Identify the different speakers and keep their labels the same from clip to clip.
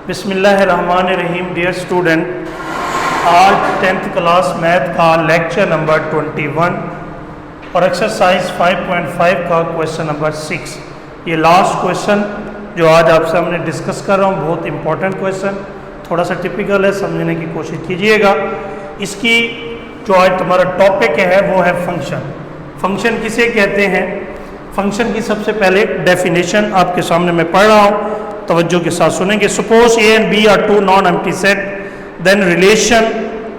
Speaker 1: बिस्मिल्लाहिर्रहमानिर्रहीम। Dear student, आज 10th class math का लेक्चर नंबर 21 और एक्सरसाइज 5.5 का क्वेश्चन नंबर 6, ये लास्ट क्वेश्चन जो आज आप सामने डिस्कस कर रहा हूँ, बहुत इंपॉर्टेंट क्वेश्चन, थोड़ा सा टिपिकल है, समझने की कोशिश कीजिएगा। इसकी जो आज तुम्हारा टॉपिक है वो है फंक्शन। फंक्शन किसे कहते हैं? फंक्शन की सबसे पहले डेफिनेशन आपके सामने मैं पढ़ रहा हूँ, तवज्जो के साथ सुनेंगे। Suppose A and B are two non empty set, then relation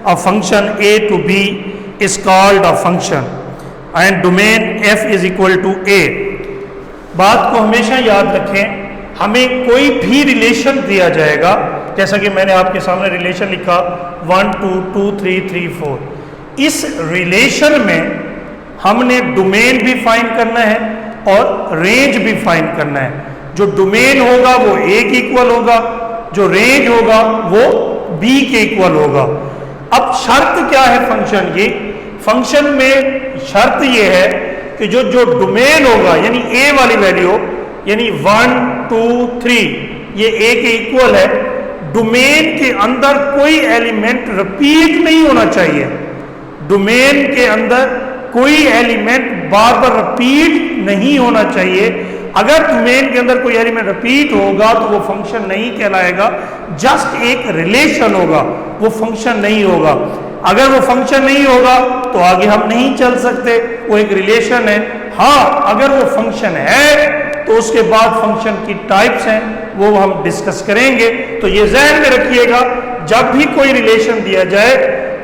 Speaker 1: of function A to B is called a function and domain F is equal to A. बात को हमेशा याद रखें, हमें कोई भी रिलेशन दिया जाएगा, जैसा कि मैंने आपके सामने रिलेशन लिखा 1 2 2 3 3 4। इस रिलेशन में हमने डोमेन भी फाइंड करना है और रेंज भी फाइंड करना है। जो डोमेन होगा वो ए के इक्वल होगा, जो रेंज होगा वो बी के इक्वल होगा। अब शर्त क्या है फंक्शन की? फंक्शन में शर्त ये है कि जो डोमेन होगा यानी ए वाली वैल्यू यानी 1 2 3 ये ए के इक्वल है। डोमेन के अंदर कोई एलिमेंट रिपीट नहीं होना चाहिए। डोमेन के अंदर कोई एलिमेंट बार बार रिपीट नहीं होना चाहिए। अगर डोमेन के अंदर कोई एलिमेंट रिपीट होगा तो वो फंक्शन नहीं कहलाएगा, जस्ट एक रिलेशन होगा, वो फंक्शन नहीं होगा। अगर वो फंक्शन नहीं होगा तो आगे हम नहीं चल सकते, वो एक रिलेशन है। हाँ, अगर वो फंक्शन है तो उसके बाद फंक्शन की टाइप्स हैं, वो हम डिस्कस करेंगे। तो ये ज़हन में रखिएगा, जब भी कोई रिलेशन दिया जाए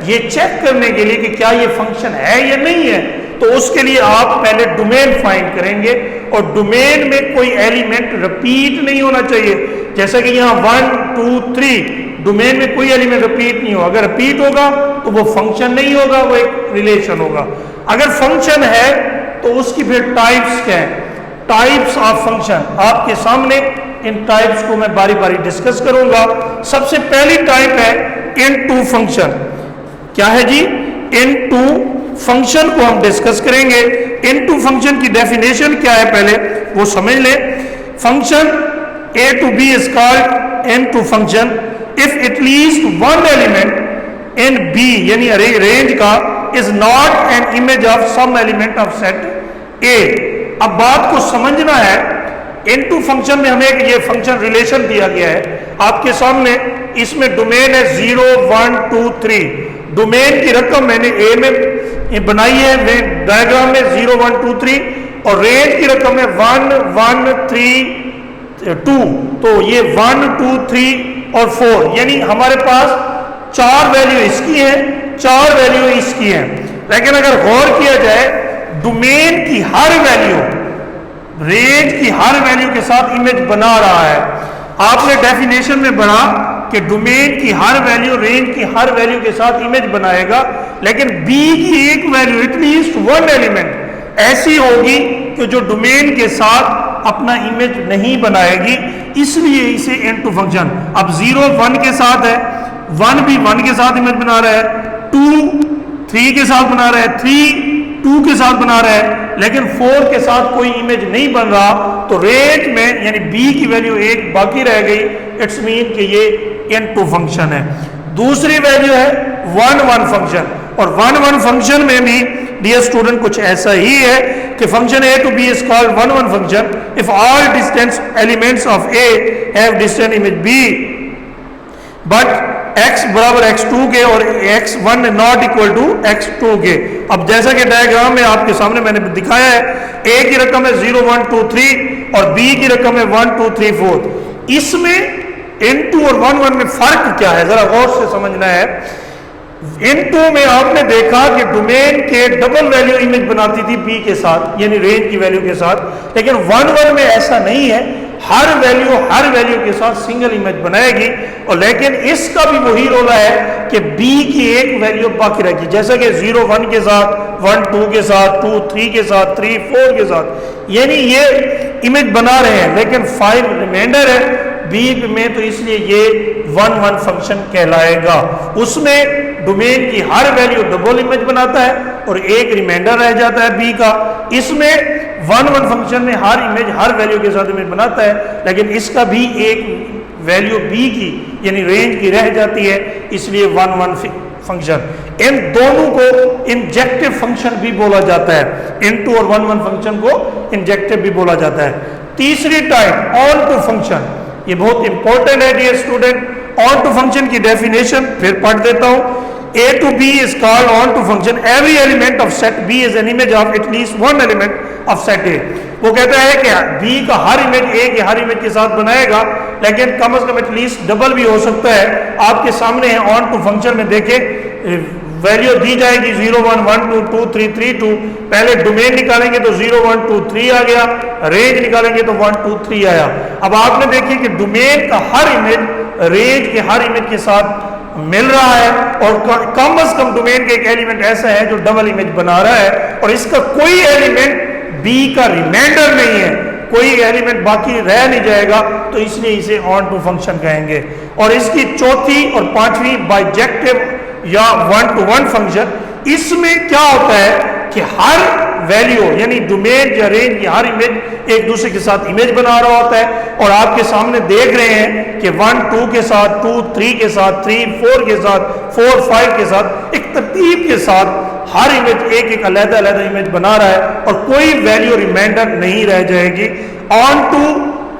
Speaker 1: ये चेक करने के लिए कि क्या ये फंक्शन है या नहीं है, तो उसके लिए आप पहले डोमेन फाइंड करेंगे और डोमेन में कोई एलिमेंट रिपीट नहीं होना चाहिए। जैसा कि यहाँ 1 2 3 डोमेन में कोई एलिमेंट रिपीट नहीं होगा। अगर रिपीट होगा तो वो फंक्शन नहीं होगा, वो एक रिलेशन होगा। अगर फंक्शन है तो उसकी फिर टाइप्स क्या है? टाइप्स ऑफ फंक्शन आपके सामने, इन टाइप्स को मैं बारी बारी डिस्कस करूंगा। सबसे पहली टाइप है इनटू फंक्शन। क्या है जी? इनटू फंक्शन को हम डिस्कस करेंगे। इनटू फंक्शन की डेफिनेशन क्या है पहले वो समझ लें। Function A to B is called into function if at least one element in B यानी रेंज का is not an image of some element of set A. अब बात को समझना है, इनटू फंक्शन में हमें ये फंक्शन रिलेशन दिया गया है आपके सामने। इसमें डोमेन है 0 1 2 3। डोमेन की रकम मैंने ए में बनाई है डायग्राम में 0 1 2 3, और रेंज की रकम है 1 1 3 2। तो ये 1 2 3 और 4, यानी हमारे पास 4 वैल्यू इसकी है, 4 वैल्यू इसकी है। लेकिन अगर गौर किया जाए, डोमेन की हर वैल्यू रेंज की हर वैल्यू के साथ इमेज बना रहा है। आपने डेफिनेशन में पढ़ा कि डोमेन की हर वैल्यू रेंज की हर वैल्यू के साथ इमेज बनाएगा, लेकिन बी की एक वैल्यू एटलीस्ट वन एलिमेंट ऐसी होगी कि जो डोमेन के साथ अपना इमेज नहीं बनाएगी, इसलिए इसे इनटू फंक्शन। अब 0 1 के साथ है, 1 भी 1 के साथ इमेज बना रहा है, 2 3 के साथ बना रहा है, 3 2 के साथ बना रहा है, लेकिन 4 के साथ कोई इमेज नहीं बन रहा। तो रेंज में यानी बी की वैल्यू 1 बाकी रह गई। इट्स मीन कि ये इनटू फंक्शन है। दूसरी वैल्यू है 1 1 फंक्शन, और 1 1 फंक्शन में भी डियर स्टूडेंट कुछ ऐसा ही है कि function A to B is called 1 1 function if all distance elements of A have distant image B but x बराबर x2 के और x1 not equal to x2 के। अब जैसा कि डायग्राम में आपके सामने मैंने दिखाया है, a की रकम है 0 1 2 3 और b की रकम है 1 2 3 4। इसमें इनटू और 1 1 में फर्क क्या है, जरा गौर से समझना है। इनटू में आपने देखा कि डोमेन के डबल वैल्यू इमेज बनाती थी b के साथ यानी रेंज की वैल्यू के साथ, लेकिन 1 1 में ऐसा नहीं है। हर वैल्यू के साथ सिंगल इमेज बनाएगी, और लेकिन इसका भी वही रोल है कि b की एक वैल्यू बाकी रहेगी। जैसा कि 0 1 के साथ, 1 2 के साथ, 2 3 के साथ, 3 4 के साथ, यानी ये इमेज बना रहे हैं, लेकिन 5 रिमाइंडर है बी में, तो इसलिए ये 1 1 फंक्शन कहलाएगा। उसमें डोमेन की हर वैल्यू डबल इमेज बनाता है और एक रिमाइंडर रह जाता है बी का। इसमें 1 1 फंक्शन में हर इमेज हर वैल्यू के साथ इमेज बनाता है, लेकिन इसका भी एक वैल्यू बी की यानी रेंज की रह जाती है, इसलिए 1 1 फंक्शन। इन दोनों को इंजेक्टिव फंक्शन भी बोला जाता है, इनटू और 1 1 फंक्शन को इंजेक्टिव भी बोला जाता है। तीसरी टाइप ऑन टू फंक्शन, ये बहुत इंपॉर्टेंट है dear student. Onto function की डेफिनेशन फिर पढ़ देता हूं। A to B is called on to function. Every element of set B is an image of at least one element of set A. वो कहता है कि B का हर इमेज A के हर इमेज के साथ बनाएगा, लेकिन कम से कम एटलीस्ट डबल भी हो सकता है। आपके सामने है ऑन टू फंक्शन में देखें, वैल्यू दी जाएगी 0 1 1 2 2 3 3 2। पहले डोमेन निकालेंगे तो 0 1 2 3 आ गया, रेंज निकालेंगे तो 1 2 3 आया। अब आपने देखिए कि डोमेन का हर इमेज रेंज के हर इमेज के साथ मिल रहा है, और कम से कम डोमेन का एक एलिमेंट ऐसा है जो डबल इमेज बना रहा है, और इसका कोई एलिमेंट बी का रिमाइंडर नहीं है, कोई एलिमेंट बाकी रह नहीं जाएगा, तो इसलिए इसे ऑन टू फंक्शन कहेंगे। और इसकी चौथी और पांचवी बाइजेक्टिव या 1 to 1 फंक्शन, इसमें क्या होता है कि हर वैल्यू यानी डोमेन या रेंज की हर इमेज एक दूसरे के साथ इमेज बना रहा होता है, और आपके सामने देख रहे हैं कि 1 2 के साथ 2 3 के साथ 3 4 के साथ 4 5 के साथ एक तरतीब के साथ हर इमेज एक एक अलग अलग इमेज बना रहा है, और कोई वैल्यू रिमाइंडर नहीं रह जाएगी। ऑन टू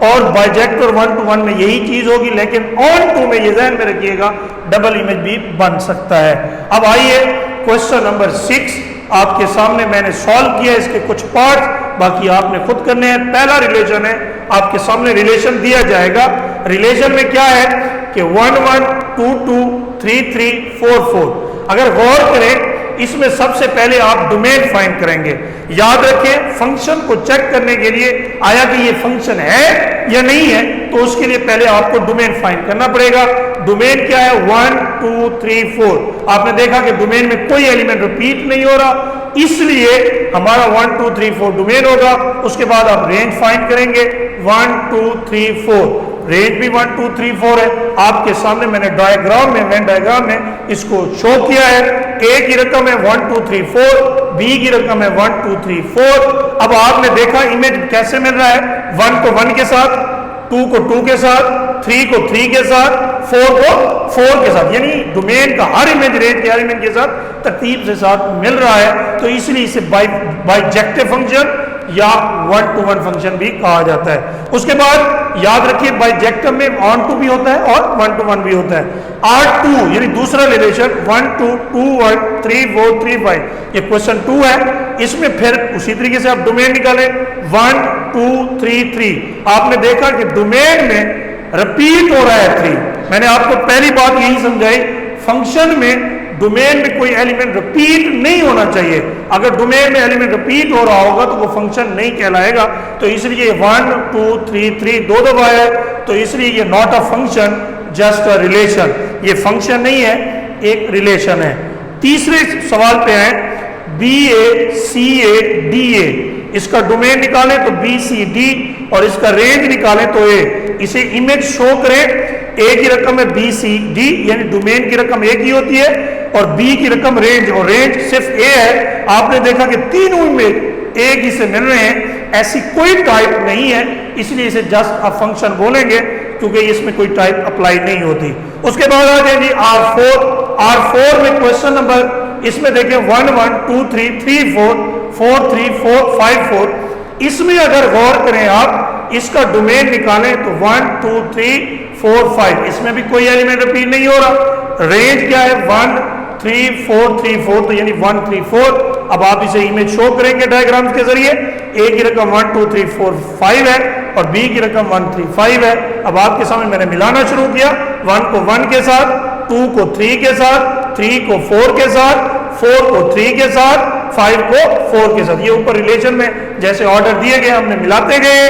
Speaker 1: और बाइजेक्टिव 1 to 1 में यही चीज होगी, लेकिन ऑन टू में ये ध्यान में रखिएगा डबल इमेज भी बन सकता है। अब आइए क्वेश्चन नंबर 6 आपके सामने मैंने सॉल्व किया, इसके कुछ पार्ट बाकी आपने खुद करने हैं। पहला रिलेशन है, आपके सामने रिलेशन दिया जाएगा। रिलेशन में क्या है कि 1 1 2 2 3 3 4 4। अगर गौर करें, इसमें सबसे पहले आप डोमेन फाइंड करेंगे। याद रखें, फंक्शन को चेक करने के लिए आया कि ये फंक्शन है या नहीं है, तो उसके लिए पहले आपको डोमेन फाइंड करना पड़ेगा। डोमेन क्या है? 1 2 3 4। आपने देखा कि डोमेन में कोई एलिमेंट रिपीट नहीं हो रहा, इसलिए हमारा 1 2 3 4 डोमेन होगा। उसके बाद आप रेंज फाइंड करेंगे 1 2 3 4। रेंज भी 1 2 3 4 है। आपके सामने मैंने डायग्राम में वेन डायग्राम में इसको शो किया है। ए की रकम है 1 2 3 4, बी की रकम है 1 2 3 4। अब आपने देखा इमेज कैसे मिल रहा है, 1 को 1 के साथ, 2 को 2 के साथ, 3 को 3 के साथ, 4 को 4 के साथ, यानी डोमेन का हर इमेज रेंज के हर इमेज के साथ तरतीब से साथ मिल रहा है, तो इसलिए इसे बाइजेक्टिव फंक्शन या 1 to 1 फंक्शन भी कहा जाता है। उसके बाद याद रखिए बाइजेक्टिव में ऑन टू भी होता है और 1 to 1 भी होता है। R2 यानी दूसरा रिलेशन 1 2 2 1 3 4 3 5, ये क्वेश्चन 2 है। इसमें फिर उसी तरीके से आप डोमेन निकालें 1 2 3 3। आपने देखा कि डोमेन में रिपीट हो रहा है 3। मैंने आपको पहली बात यही समझाई, फंक्शन में डोमेन में कोई एलिमेंट रिपीट नहीं होना चाहिए। अगर डोमेन में एलिमेंट रिपीट हो रहा होगा तो वो फंक्शन नहीं कहलाएगा। तो इसलिए 1 2 3 3 दो दफा है, तो इसलिए ये not a function just a relation. ये फंक्शन नहीं है, एक रिलेशन है। तीसरे सवाल पे है BA CA DA। इसका डोमेन निकालें तो BCD और इसका रेंज निकालें तो A। इसे इमेज शो करें, A की रकम है BCD यानी डोमेन की रकम A की होती है, और B की रकम रेंज, और रेंज सिर्फ A है। आपने देखा कि तीनों इमेज एक ही से मिल रहे हैं, ऐसी कोई टाइप नहीं है, इसलिए इसे जस्ट अ फंक्शन बोलेंगे क्योंकि इसमें कोई टाइप अप्लाई नहीं होती। उसके बाद आ जाए जी R4 में क्वेश्चन नंबर, इसमें देखें 1 1 2 3 3 4 4 3 4 5 4। इसमें अगर गौर करें आप, इसका डोमेन निकालें तो 1 2 3 4 5, इसमें भी कोई एलिमेंट रिपीट नहीं हो रहा। रेंज क्या है 1 3 4 3 4, तो यानी 1 3 4। अब आप इसे इमेज शो करेंगे डायग्राम के जरिए। ए की रकम 1 2 3 4 5 है और बी की रकम 1 3 5 है। अब आपके सामने मैंने मिलाना शुरू किया, 1 को 1 के साथ, 2 को 3 के साथ, 3 को 4 के साथ, 4 को 3 के साथ, 5 को 4 के साथ। ये ऊपर रिलेशन में जैसे ऑर्डर दिए गए हमने मिलाते गए।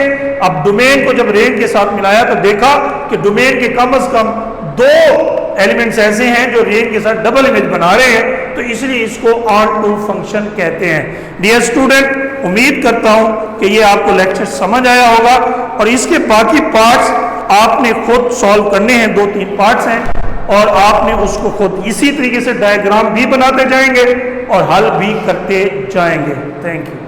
Speaker 1: अब डोमेन को जब रेंज के साथ मिलाया तो देखा कि डोमेन के कम से कम 2 एलिमेंट्स ऐसे हैं जो रेंज के साथ डबल इमेज बना रहे हैं, तो इसलिए इसको ऑन टू फंक्शन कहते हैं। डियर स्टूडेंट, उम्मीद करता हूं कि ये आपको लेक्चर समझ आया होगा, और इसके बाकी पार्ट्स आपने खुद सॉल्व करने हैं। 2-3 पार्ट्स हैं और आपने उसको खुद इसी तरीके से डायग्राम भी बनाते जाएंगे और हल भी करते जाएंगे। Thank you.